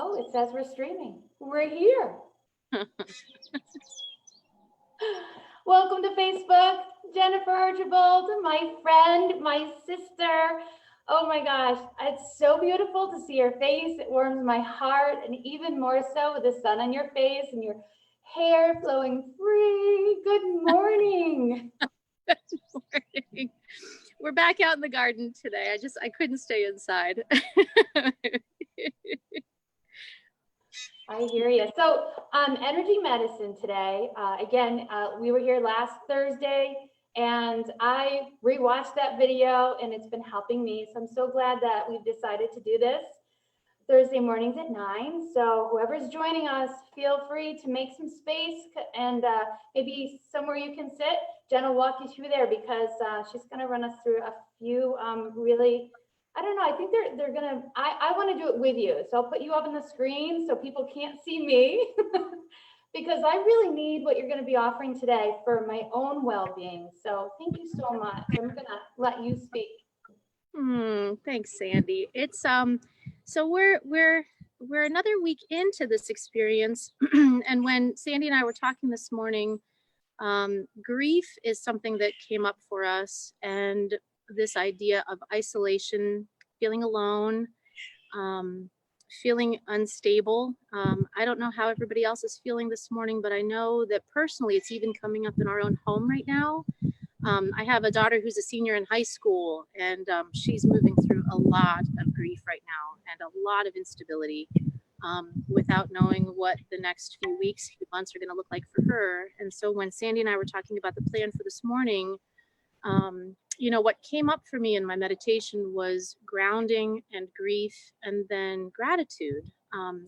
Oh, it says we're streaming. We're here. Welcome to Facebook, Jennifer Archibald, my friend, my sister. Oh my gosh, it's so beautiful to see your face. It warms my heart, and even more so with the sun on your face and your hair flowing free. Good morning. Good morning. We're back out in the garden today. I couldn't stay inside. I hear you. So energy medicine today, again, we were here last Thursday and I rewatched that video and it's been helping me. So I'm so glad that we've decided to do this Thursday mornings at 9. So whoever's joining us, feel free to make some space and maybe somewhere you can sit. Jen will walk you through there because she's going to run us through a few really, I don't know, I think they're going to, I want to do it with you. So I'll put you up on the screen so people can't see me because I really need what you're going to be offering today for my own well-being. So thank you so much. I'm going to let you speak. Thanks, Sandy. It's so we're another week into this experience, and when Sandy and I were talking this morning, grief is something that came up for us, and this idea of isolation, feeling alone, feeling unstable. I don't know how everybody else is feeling this morning, but I know that personally it's even coming up in our own home right now. I have a daughter who's a senior in high school, and she's moving through a lot of grief right now and a lot of instability without knowing what the next few weeks, few months are going to look like for her. And so when Sandy and I were talking about the plan for this morning, you know, what came up for me in my meditation was grounding and grief and then gratitude,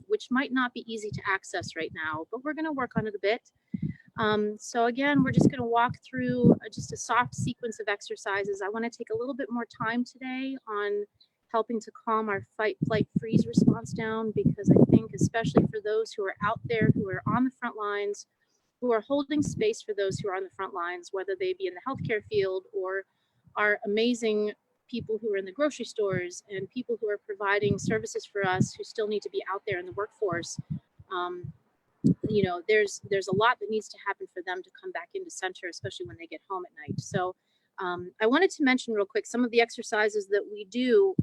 which might not be easy to access right now, but we're going to work on it a bit. So again, we're just going to walk through just a soft sequence of exercises. I want to take a little bit more time today on helping to calm our fight, flight, freeze response down, because I think especially for those who are out there, who are on the front lines, who are holding space for those who are on the front lines, whether they be in the healthcare field or are amazing people who are in the grocery stores and people who are providing services for us who still need to be out there in the workforce. You know, there's a lot that needs to happen for them to come back into center, especially when they get home at night. So I wanted to mention real quick, some of the exercises that we do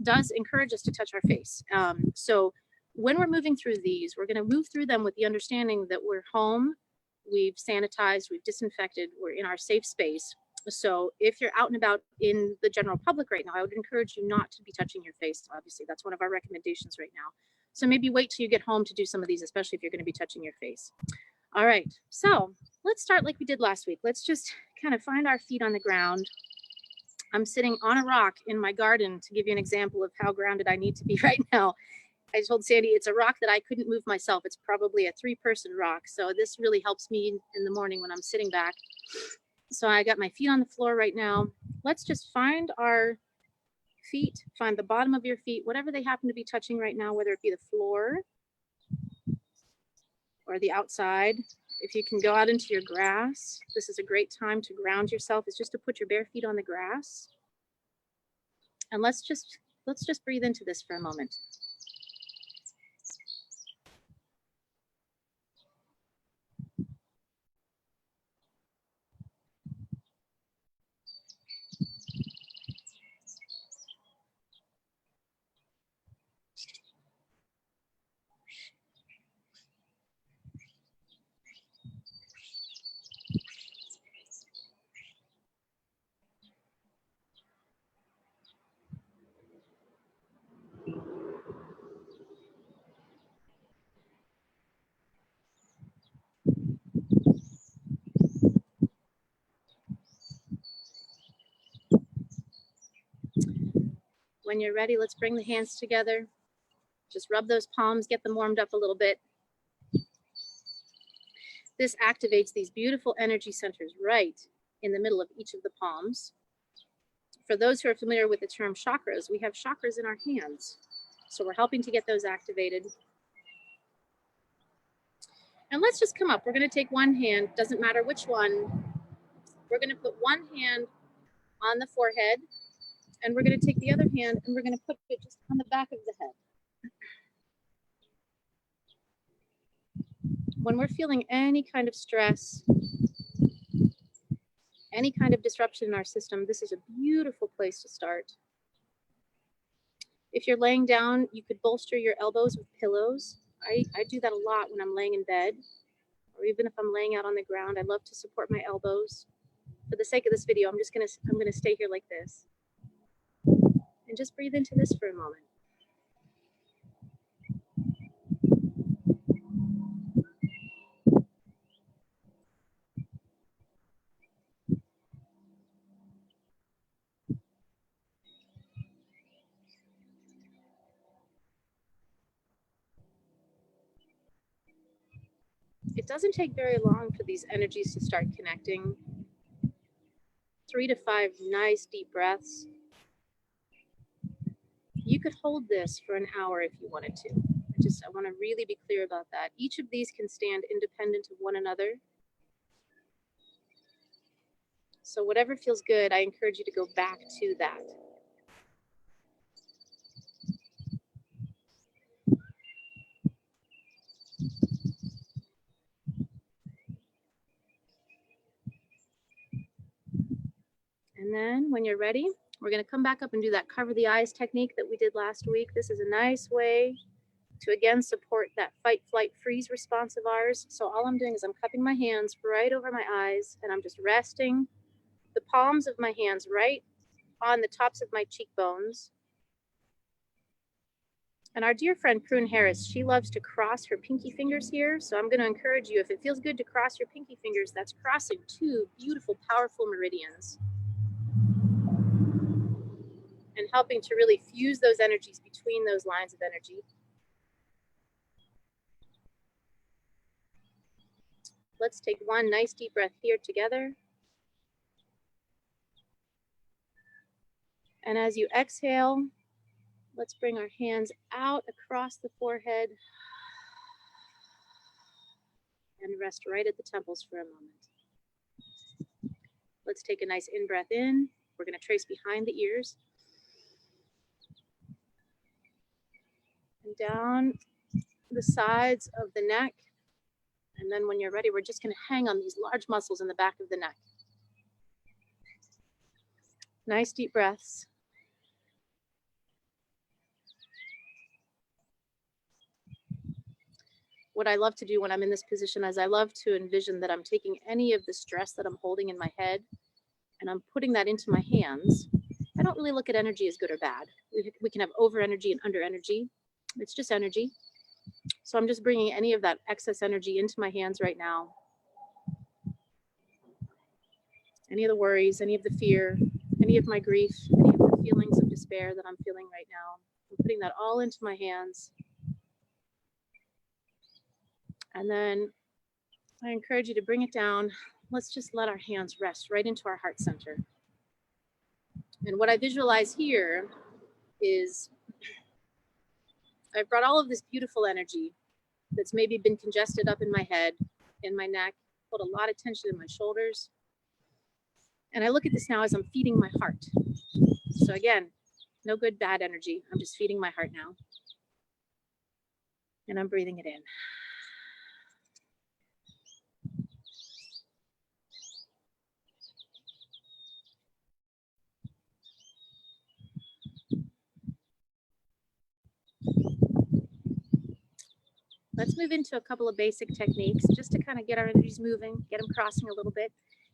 does encourage us to touch our face. So when we're moving through these, we're going to move through them with the understanding that we're home, we've sanitized, we've disinfected, we're in our safe space. So if you're out and about in the general public right now, I would encourage you not to be touching your face. Obviously, that's one of our recommendations right now. So maybe wait till you get home to do some of these, especially if you're going to be touching your face. All right, so let's start like we did last week. Let's just kind of find our feet on the ground. I'm sitting on a rock in my garden to give you an example of how grounded I need to be right now. I told Sandy it's a rock that I couldn't move myself. It's probably a 3-person rock. So this really helps me in the morning when I'm sitting back. So I got my feet on the floor right now. Let's just find our feet, find the bottom of your feet, whatever they happen to be touching right now, whether it be the floor or the outside. If you can go out into your grass, this is a great time to ground yourself. It's just to put your bare feet on the grass. And let's just breathe into this for a moment. When you're ready, let's bring the hands together. Just rub those palms, get them warmed up a little bit. This activates these beautiful energy centers right in the middle of each of the palms. For those who are familiar with the term chakras, we have chakras in our hands. So we're helping to get those activated. And let's just come up. We're going to take one hand, doesn't matter which one. We're going to put one hand on the forehead, and we're going to take the other hand and we're going to put it just on the back of the head. when we're feeling any kind of stress, any kind of disruption in our system, this is a beautiful place to start. If you're laying down, you could bolster your elbows with pillows. I do that a lot when I'm laying in bed, or even if I'm laying out on the ground. I love to support my elbows. For the sake of this video, I'm gonna stay here like this. And just breathe into this for a moment. It doesn't take very long for these energies to start connecting. 3 to 5 nice deep breaths. You could hold this for an hour if you wanted to. I want to really be clear about that. Each of these can stand independent of one another. So whatever feels good, I encourage you to go back to that. And then when you're ready, we're going to come back up and do that cover the eyes technique that we did last week. This is a nice way to again support that fight, flight, freeze response of ours. So all I'm doing is I'm cupping my hands right over my eyes, and I'm just resting the palms of my hands right on the tops of my cheekbones. And our dear friend Prune Harris, she loves to cross her pinky fingers here. So I'm going to encourage you, if it feels good to cross your pinky fingers, that's crossing 2 beautiful, powerful meridians. And helping to really fuse those energies between those lines of energy. Let's take one nice deep breath here together. And as you exhale, let's bring our hands out across the forehead and rest right at the temples for a moment. Let's take a nice in-breath in. We're going to trace behind the ears. And down the sides of the neck. And then when you're ready, we're just going to hang on these large muscles in the back of the neck. Nice deep breaths. What I love to do when I'm in this position is I love to envision that I'm taking any of the stress that I'm holding in my head and I'm putting that into my hands. I don't really look at energy as good or bad. We can have over energy and under energy. It's just energy. So I'm just bringing any of that excess energy into my hands right now. Any of the worries, any of the fear, any of my grief, any of the feelings of despair that I'm feeling right now. I'm putting that all into my hands. And then I encourage you to bring it down. Let's just let our hands rest right into our heart center. And what I visualize here is I've brought all of this beautiful energy that's maybe been congested up in my head, in my neck, put a lot of tension in my shoulders. And I look at this now as I'm feeding my heart. So again, no good, bad energy. I'm just feeding my heart now. And I'm breathing it in. Let's move into a couple of basic techniques just to kind of get our energies moving, get them crossing a little bit.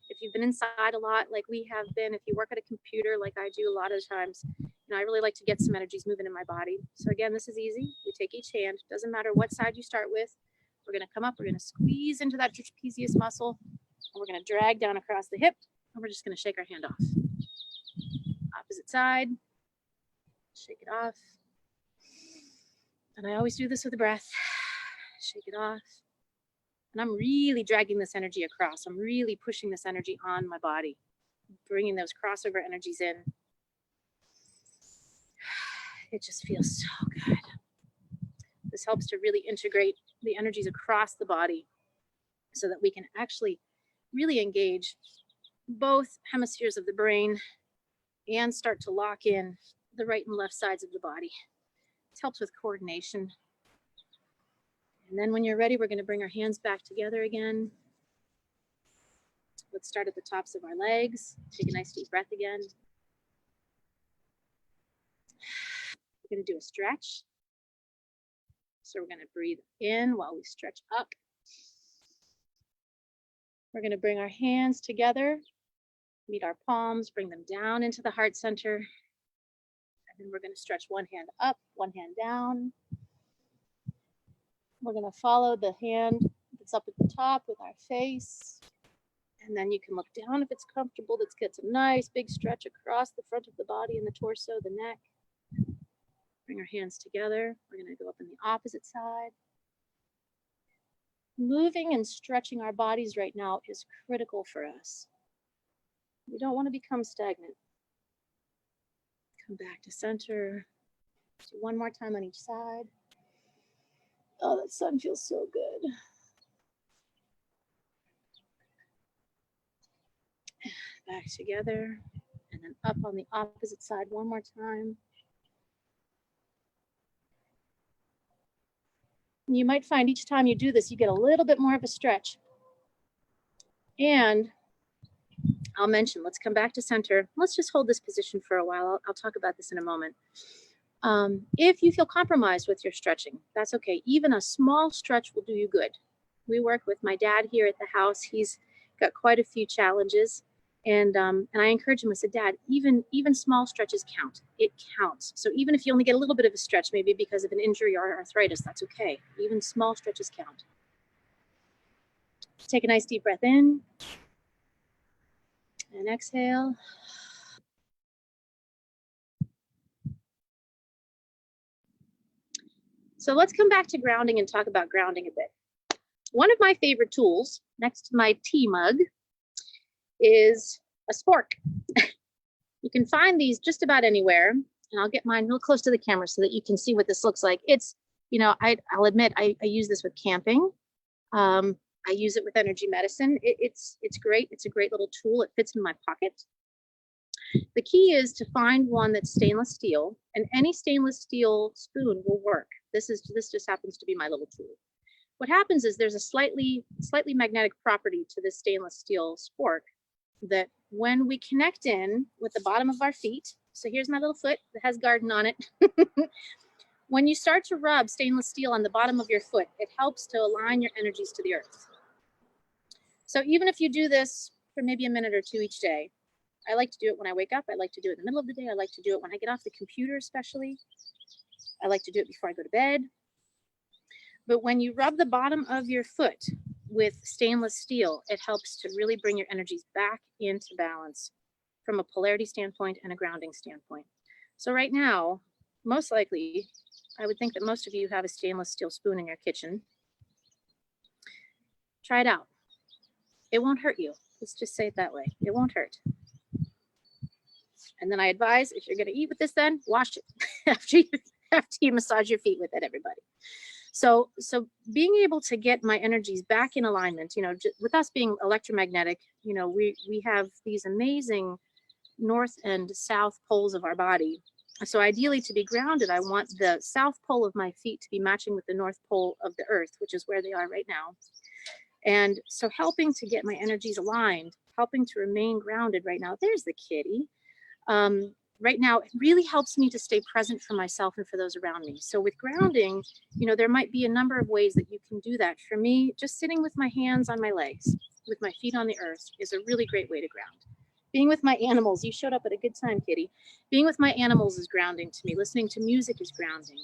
If you've been inside a lot like we have been, if you work at a computer like I do a lot of times, I really like to get some energies moving in my body. So again, this is easy. We take each hand, doesn't matter what side you start with. We're gonna come up, we're gonna squeeze into that trapezius muscle, and we're gonna drag down across the hip, and we're just gonna shake our hand off. Opposite side, shake it off. And I always do this with a breath. Shake it off. And I'm really dragging this energy across. I'm really pushing this energy on my body, bringing those crossover energies in. It just feels so good. This helps to really integrate the energies across the body so that we can actually really engage both hemispheres of the brain and start to lock in the right and left sides of the body. It helps with coordination. And then when you're ready, we're going to bring our hands back together again. Let's start at the tops of our legs. Take a nice deep breath again. We're going to do a stretch. So we're going to breathe in while we stretch up. We're going to bring our hands together, meet our palms, bring them down into the heart center. And then we're going to stretch one hand up, one hand down. We're going to follow the hand that's up at the top with our face. And then you can look down if it's comfortable. Let's get some nice big stretch across the front of the body and the torso, the neck. Bring our hands together. We're going to go up on the opposite side. Moving and stretching our bodies right now is critical for us. We don't want to become stagnant. Come back to center. Do one more time on each side. Oh, that sun feels so good. Back together, and then up on the opposite side one more time. You might find each time you do this, you get a little bit more of a stretch. And I'll mention, let's come back to center. Let's just hold this position for a while. I'll talk about this in a moment. If you feel compromised with your stretching, that's okay. Even a small stretch will do you good. We work with my dad here at the house. He's got quite a few challenges. And I encourage him. I said, Dad, even small stretches count. It counts. So even if you only get a little bit of a stretch, maybe because of an injury or arthritis, that's okay. Even small stretches count. Take a nice deep breath in and exhale. So let's come back to grounding and talk about grounding a bit. One of my favorite tools next to my tea mug is a spork. You can find these just about anywhere, and I'll get mine real close to the camera so that you can see what this looks like. It's, you know, I'll admit I use this with camping. I use it with energy medicine. It's great. It's a great little tool. It fits in my pocket. The key is to find one that's stainless steel, and any stainless steel spoon will work. This just happens to be my little tool. What happens is there's a slightly magnetic property to this stainless steel spork that when we connect in with the bottom of our feet, so here's my little foot that has garden on it. When you start to rub stainless steel on the bottom of your foot, it helps to align your energies to the earth. So even if you do this for maybe a minute or two each day, I like to do it when I wake up. I like to do it in the middle of the day. I like to do it when I get off the computer, especially. I like to do it before I go to bed. But when you rub the bottom of your foot with stainless steel, it helps to really bring your energies back into balance from a polarity standpoint and a grounding standpoint. So right now, most likely, I would think that most of you have a stainless steel spoon in your kitchen. Try it out. It won't hurt you. Let's just say it that way. It won't hurt. And then I advise, if you're going to eat with this, then wash it after you massage your feet with it, everybody. So being able to get my energies back in alignment, you know, with us being electromagnetic, you know, we have these amazing north and south poles of our body. So ideally, to be grounded, I want the south pole of my feet to be matching with the north pole of the earth, which is where they are right now. And so helping to get my energies aligned, helping to remain grounded right now. There's the kitty. Right now, it really helps me to stay present for myself and for those around me. So with grounding, you know, there might be a number of ways that you can do that. For me, just sitting with my hands on my legs, with my feet on the earth is a really great way to ground. Being with my animals, you showed up at a good time, kitty. Being with my animals is grounding to me. Listening to music is grounding.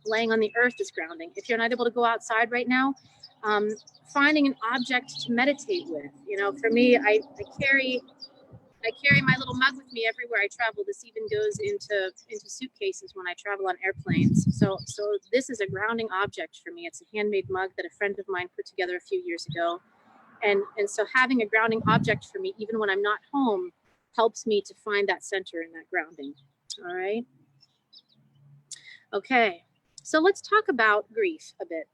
Laying on the earth is grounding. If you're not able to go outside right now, finding an object to meditate with. You know, for me, I carry my little mug with me everywhere I travel. This even goes into suitcases when I travel on airplanes. So this is a grounding object for me. It's a handmade mug that a friend of mine put together a few years ago. And so having a grounding object for me, even when I'm not home, helps me to find that center and that grounding. All right. Okay. So let's talk about grief a bit.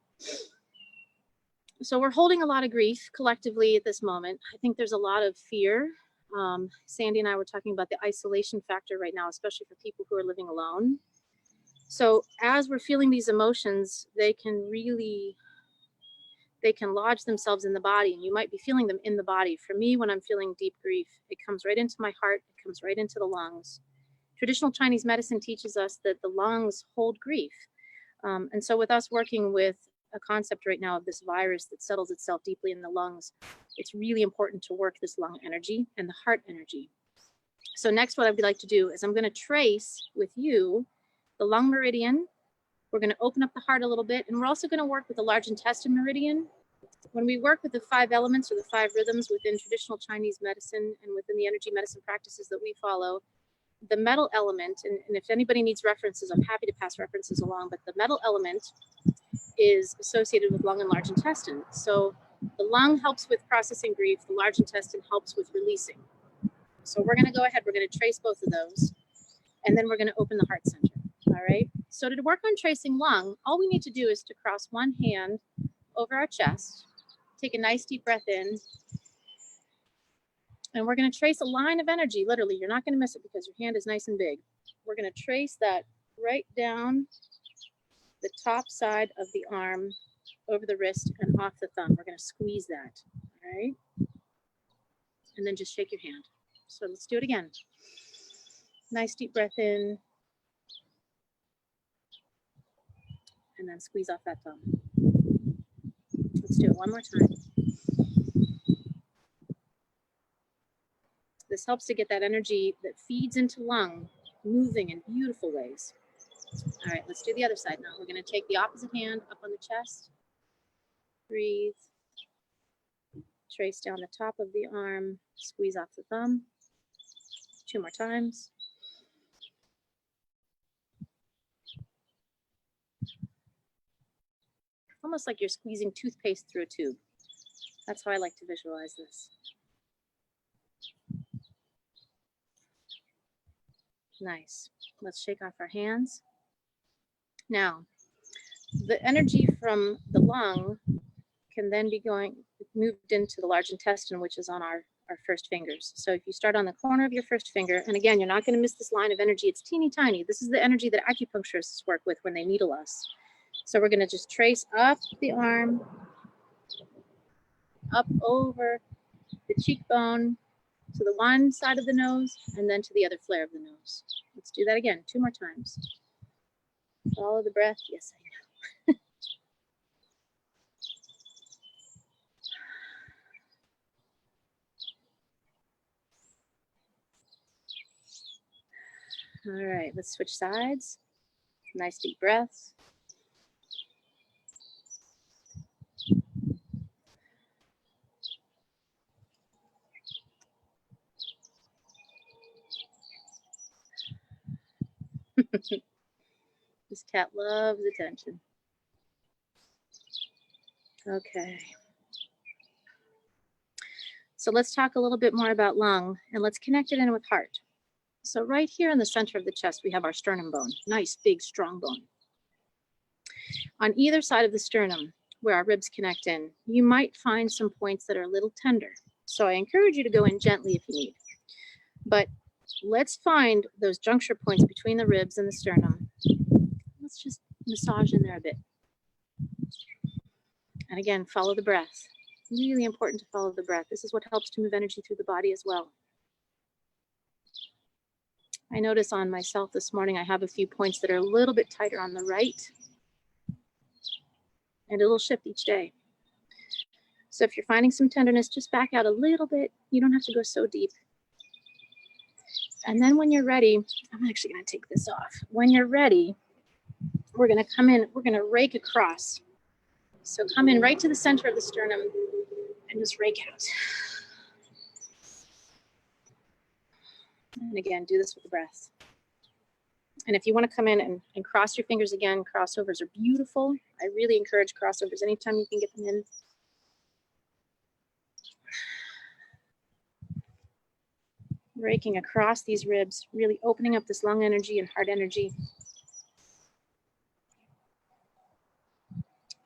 So we're holding a lot of grief collectively at this moment. I think there's a lot of fear. Sandy and I were talking about the isolation factor right now, especially for people who are living alone. So as we're feeling these emotions, they can really they can lodge themselves in the body, and you might be feeling them in the body. For me, when I'm feeling deep grief, it comes right into my heart, it comes right into the lungs. Traditional Chinese medicine teaches us that the lungs hold grief. And so with us working with a concept right now of this virus that settles itself deeply in the lungs, it's really important to work this lung energy and the heart energy. So next, what I'd like to do is I'm going to trace with you the lung meridian. We're going to open up the heart a little bit, and we're also going to work with the large intestine meridian. When we work with the 5 elements or the 5 rhythms within traditional Chinese medicine and within the energy medicine practices that we follow, the metal element, and if anybody needs references, I'm happy to pass references along, but the metal element is associated with lung and large intestine. So the lung helps with processing grief, the large intestine helps with releasing. So we're going to go ahead, we're going to trace both of those, and then we're going to open the heart center. All right. So to work on tracing lung, all we need to do is to cross one hand over our chest, take a nice deep breath in, and we're going to trace a line of energy. Literally, you're not going to miss it because your hand is nice and big. We're going to trace that right down the top side of the arm, over the wrist, and off the thumb. We're going to squeeze that. All right. And then just shake your hand. So let's do it again. Nice deep breath in. And then squeeze off that thumb. Let's do it one more time. This helps to get that energy that feeds into lung moving in beautiful ways. All right, let's do the other side now. We're going to take the opposite hand up on the chest. Breathe. Trace down the top of the arm. Squeeze off the thumb. 2 more times. Almost like you're squeezing toothpaste through a tube. That's how I like to visualize this. Nice. Let's shake off our hands. Now, the energy from the lung can then be moved into the large intestine, which is on our first fingers. So if you start on the corner of your first finger, and again, you're not going to miss this line of energy. It's teeny tiny. This is the energy that acupuncturists work with when they needle us. So we're going to just trace up the arm, up over the cheekbone, to the one side of the nose, and then to the other flare of the nose. Let's do that again, 2 more times. Follow the breath. Yes, I know. All right, let's switch sides. Nice deep breaths. This cat loves attention. Okay. So let's talk a little bit more about lung, and let's connect it in with heart. So right here in the center of the chest, we have our sternum bone. Nice, big, strong bone. On either side of the sternum, where our ribs connect in, you might find some points that are a little tender. So I encourage you to go in gently if you need. But let's find those juncture points between the ribs and the sternum. Let's just massage in there a bit. And again, follow the breath. Really important to follow the breath. This is what helps to move energy through the body as well. I notice on myself this morning, I have a few points that are a little bit tighter on the right. And it'll shift each day. So if you're finding some tenderness, just back out a little bit. You don't have to go so deep. And then when you're ready, I'm actually going to take this off. When you're ready, we're going to come in, we're going to rake across. So come in right to the center of the sternum and just rake out. And again, do this with the breath. And if you want to come in and cross your fingers again, crossovers are beautiful. I really encourage crossovers anytime you can get them in. Raking across these ribs, really opening up this lung energy and heart energy.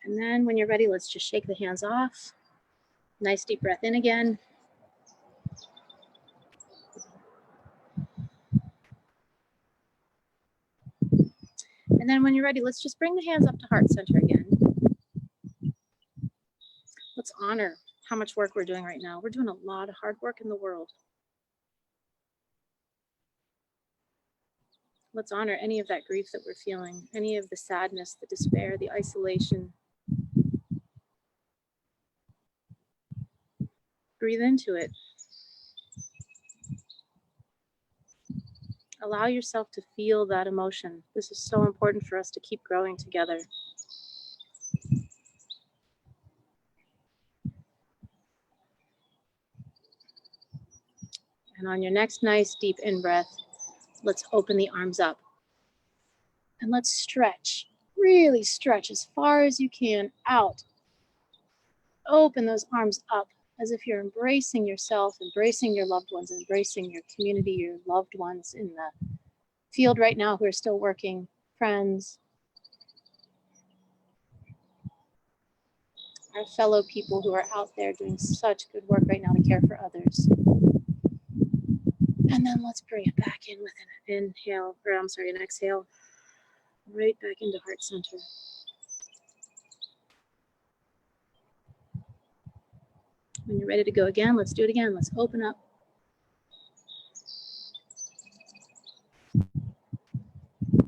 And then when you're ready, let's just shake the hands off. Nice deep breath in again. And then when you're ready, let's just bring the hands up to heart center again. Let's honor how much work we're doing right now. We're doing a lot of hard work in the world. Let's honor any of that grief that we're feeling, any of the sadness, the despair, the isolation. Breathe into it. Allow yourself to feel that emotion. This is so important for us to keep growing together. And on your next nice deep in-breath, let's open the arms up. And let's stretch, really stretch as far as you can out. Open those arms up as if you're embracing yourself, embracing your loved ones, embracing your community, your loved ones in the field right now who are still working, friends, our fellow people who are out there doing such good work right now to care for others. And then let's bring it back in with an inhale, or I'm sorry, an exhale, right back into heart center. When you're ready to go again, let's do it again. Let's open up.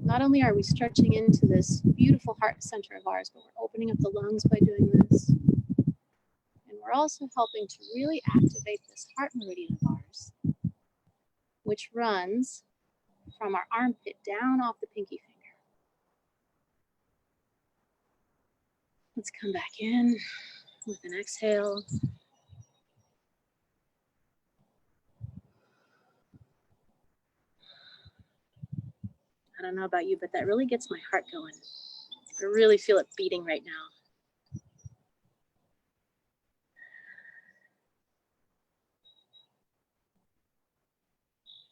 Not only are we stretching into this beautiful heart center of ours, but we're opening up the lungs by doing this. And we're also helping to really activate this heart meridian of ours, which runs from our armpit down off the pinky finger. Let's come back in with an exhale. I don't know about you, but that really gets my heart going. I really feel it beating right now.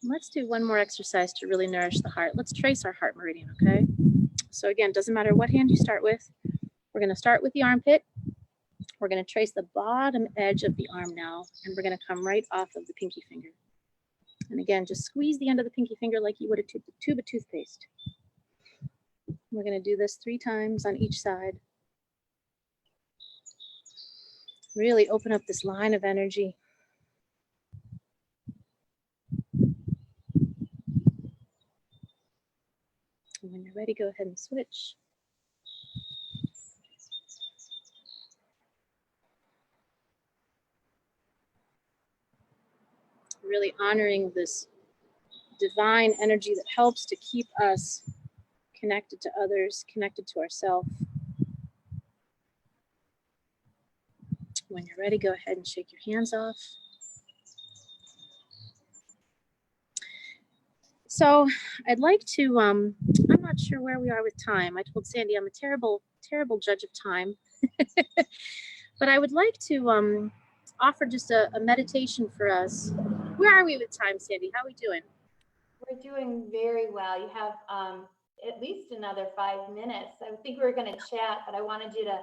Let's do one more exercise to really nourish the heart. Let's trace our heart meridian, okay? So again, doesn't matter what hand you start with. We're going to start with the armpit. We're going to trace the bottom edge of the arm now, and we're going to come right off of the pinky finger. And again, just squeeze the end of the pinky finger like you would a tube of toothpaste. We're going to do this 3 times on each side. Really open up this line of energy. And when you're ready, go ahead and switch. Really honoring this divine energy that helps to keep us connected to others, connected to ourselves. When you're ready, go ahead and shake your hands off. So I'd like to, I'm not sure where we are with time. I told Sandy I'm a terrible judge of time. But I would like to offer just a meditation for us. Where are we with time, Sandy? How are we doing? We're doing very well. You have at least another 5 minutes. I think we were going to chat, but I wanted you to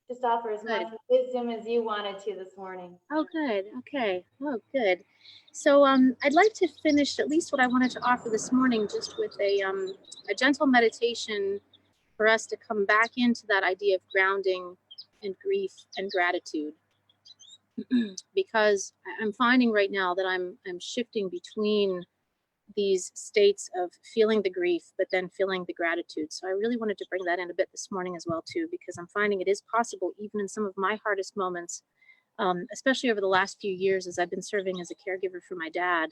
just offer as much wisdom as you wanted to this morning. Oh, good. Okay. Oh, good. So I'd like to finish at least what I wanted to offer this morning just with a gentle meditation for us to come back into that idea of grounding and grief and gratitude. Because I'm finding right now that I'm shifting between these states of feeling the grief, but then feeling the gratitude. So I really wanted to bring that in a bit this morning as well, too, because I'm finding it is possible, even in some of my hardest moments, especially over the last few years as I've been serving as a caregiver for my dad,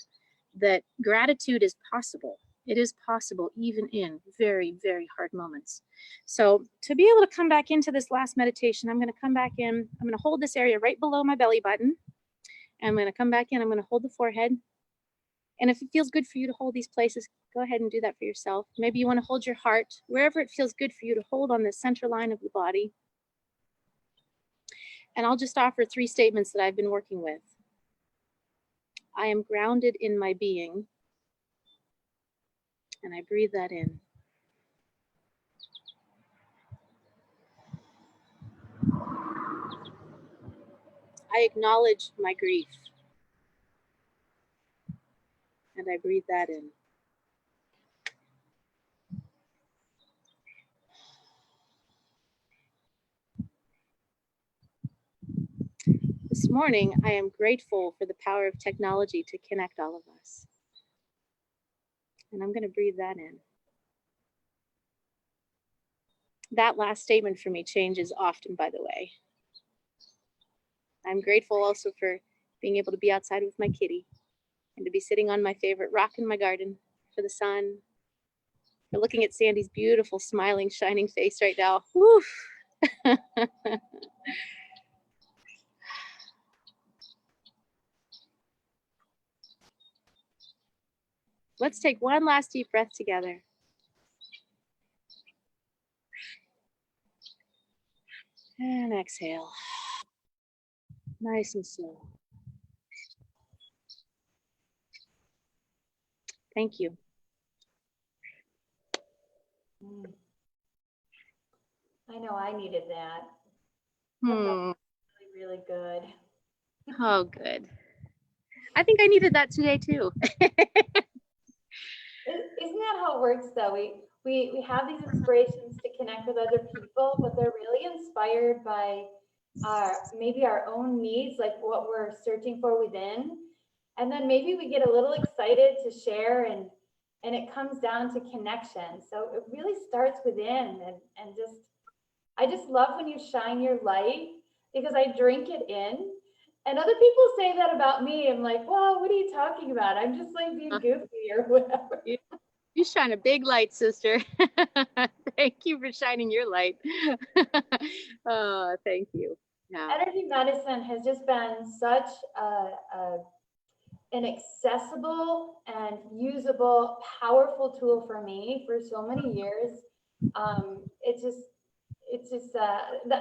that gratitude is possible. It is possible even in very, very hard moments. So to be able to come back into this last meditation, I'm going to come back in. I'm going to hold this area right below my belly button. And I'm going to come back in. I'm going to hold the forehead. And if it feels good for you to hold these places, go ahead and do that for yourself. Maybe you want to hold your heart wherever it feels good for you to hold on the center line of the body. And I'll just offer 3 statements that I've been working with. I am grounded in my being. And I breathe that in. I acknowledge my grief. And I breathe that in. morning, I am grateful for the power of technology to connect all of us. And I'm going to breathe that in. That last statement for me changes often, by the way. I'm grateful also for being able to be outside with my kitty and to be sitting on my favorite rock in my garden, for the sun, for looking at Sandy's beautiful, smiling, shining face right now. Woo! Let's take one last deep breath together. And exhale. Nice and slow. Thank you. I know I needed that. Really, really good. Oh, good. I think I needed that today too. Isn't that how it works though? We have these inspirations to connect with other people, but they're really inspired by maybe our own needs, like what we're searching for within. And then maybe we get a little excited to share, and it comes down to connection. So it really starts within, and I just love when you shine your light, because I drink it in. And other people say that about me. I'm like, well, what are you talking about? I'm just like being goofy or whatever. You shine a big light, sister. Thank you for shining your light. Oh, thank you. Yeah. Energy medicine has just been such an accessible and usable, powerful tool for me for so many years.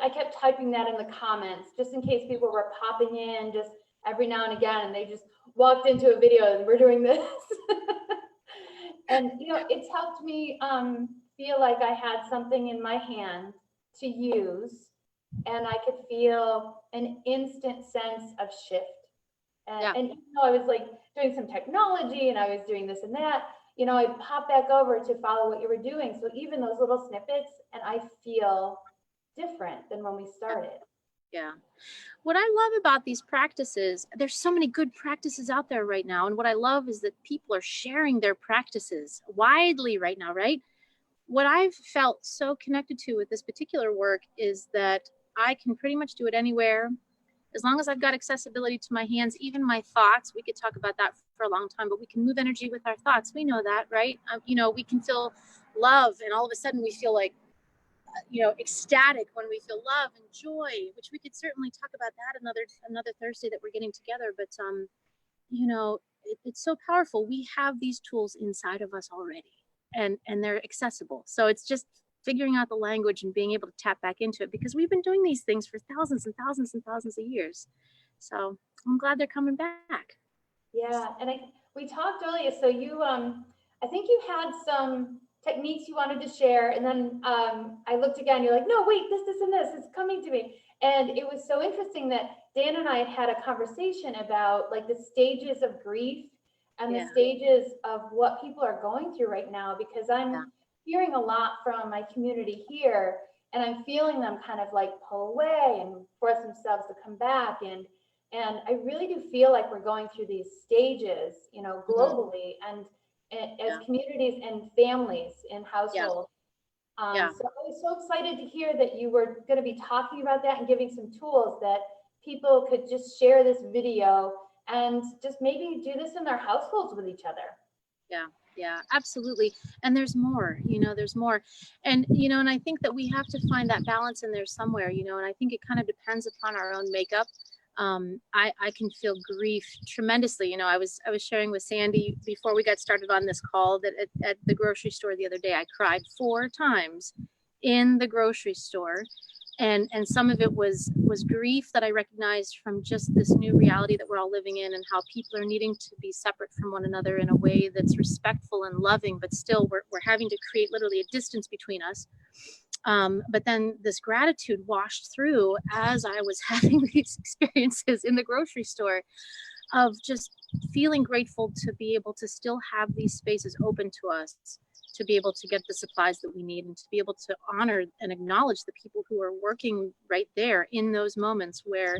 I kept typing that in the comments just in case people were popping in just every now and again, and they just walked into a video and we're doing this. And it's helped me feel like I had something in my hand to use, and I could feel an instant sense of shift. And even though I was like doing some technology and I was doing this and that, I'd pop back over to follow what you were doing. So even those little snippets, and I feel different than when we started. Yeah. What I love about these practices, there's so many good practices out there right now. And what I love is that people are sharing their practices widely right now, right? What I've felt so connected to with this particular work is that I can pretty much do it anywhere. As long as I've got accessibility to my hands, even my thoughts, we could talk about that for a long time, but we can move energy with our thoughts. We know that, right? We can feel love, and all of a sudden we feel like, ecstatic when we feel love and joy, which we could certainly talk about that another Thursday that we're getting together. But, it's so powerful. We have these tools inside of us already, and they're accessible. So it's just figuring out the language and being able to tap back into it, because we've been doing these things for thousands and thousands and thousands of years. So I'm glad they're coming back. Yeah, and we talked earlier. So you, I think you had some techniques you wanted to share, and then I looked again. You're like, no, wait, this, and this is coming to me, and it was so interesting that Dan and I had a conversation about like the stages of grief and the stages of what people are going through right now, because I'm hearing a lot from my community here, and I'm feeling them kind of like pull away and force themselves to come back, and I really do feel like we're going through these stages, globally, and as communities and families and households. So I was so excited to hear that you were going to be talking about that and giving some tools that people could just share this video and just maybe do this in their households with each other. Yeah, absolutely. And there's more, there's more. And, and I think that we have to find that balance in there somewhere, and I think it kind of depends upon our own makeup. I can feel grief tremendously. I was sharing with Sandy before we got started on this call that at the grocery store the other day, I cried 4 times in the grocery store. And some of it was grief that I recognized from just this new reality that we're all living in, and how people are needing to be separate from one another in a way that's respectful and loving, but still we're having to create literally a distance between us. But then this gratitude washed through as I was having these experiences in the grocery store of just feeling grateful to be able to still have these spaces open to us to be able to get the supplies that we need and to be able to honor and acknowledge the people who are working right there in those moments where,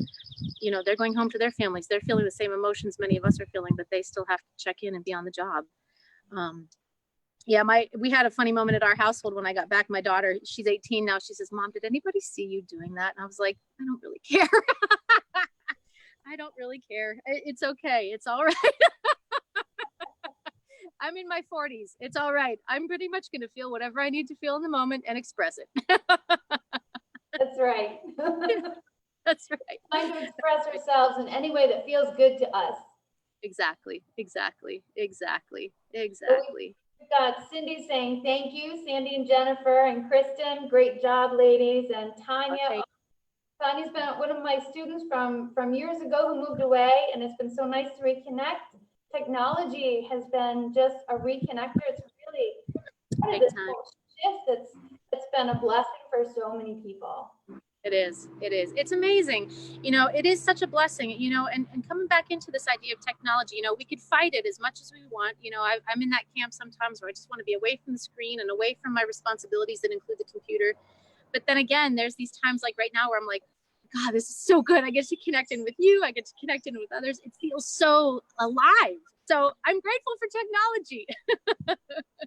you know, they're going home to their families. They're feeling the same emotions many of us are feeling, but they still have to check in and be on the job. Yeah, we had a funny moment at our household when I got back. My daughter, she's 18 now. She says, "Mom, did anybody see you doing that?" And I was like, "I don't really care." I don't really care. It's okay. It's all right. I'm in my 40s. It's all right. I'm pretty much going to feel whatever I need to feel in the moment and express it. That's right. That's right. Trying to express ourselves in any way that feels good to us. Exactly. We've got Cindy saying thank you, Sandy and Jennifer and Kristen. Great job, ladies. And Tanya. Okay. Tanya's been one of my students from years ago who moved away, and it's been so nice to reconnect. Technology has been just a reconnector. It's really part of this whole shift that's been a blessing for so many people. It is. It's amazing. You know, it is such a blessing, you know, and coming back into this idea of technology, you know, we could fight it as much as we want. You know, I'm in that camp sometimes where I just want to be away from the screen and away from my responsibilities that include the computer. But then again, there's these times like right now where I'm like, God, this is so good. I get to connect in with you. I get to connect in with others. It feels so alive. So I'm grateful for technology.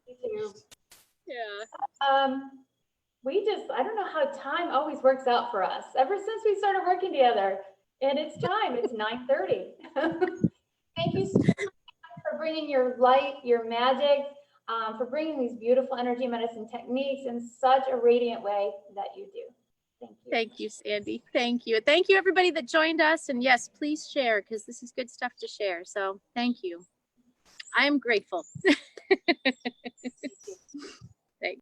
Me too. Yeah. I don't know how time always works out for us ever since we started working together, and it's time. It's 9:30. Thank you so much for bringing your light, your magic, for bringing these beautiful energy medicine techniques in such a radiant way that you do. Thank you. Thank you, Sandy. Thank you. Thank you, everybody that joined us. And yes, please share, because this is good stuff to share. So thank you. I'm grateful.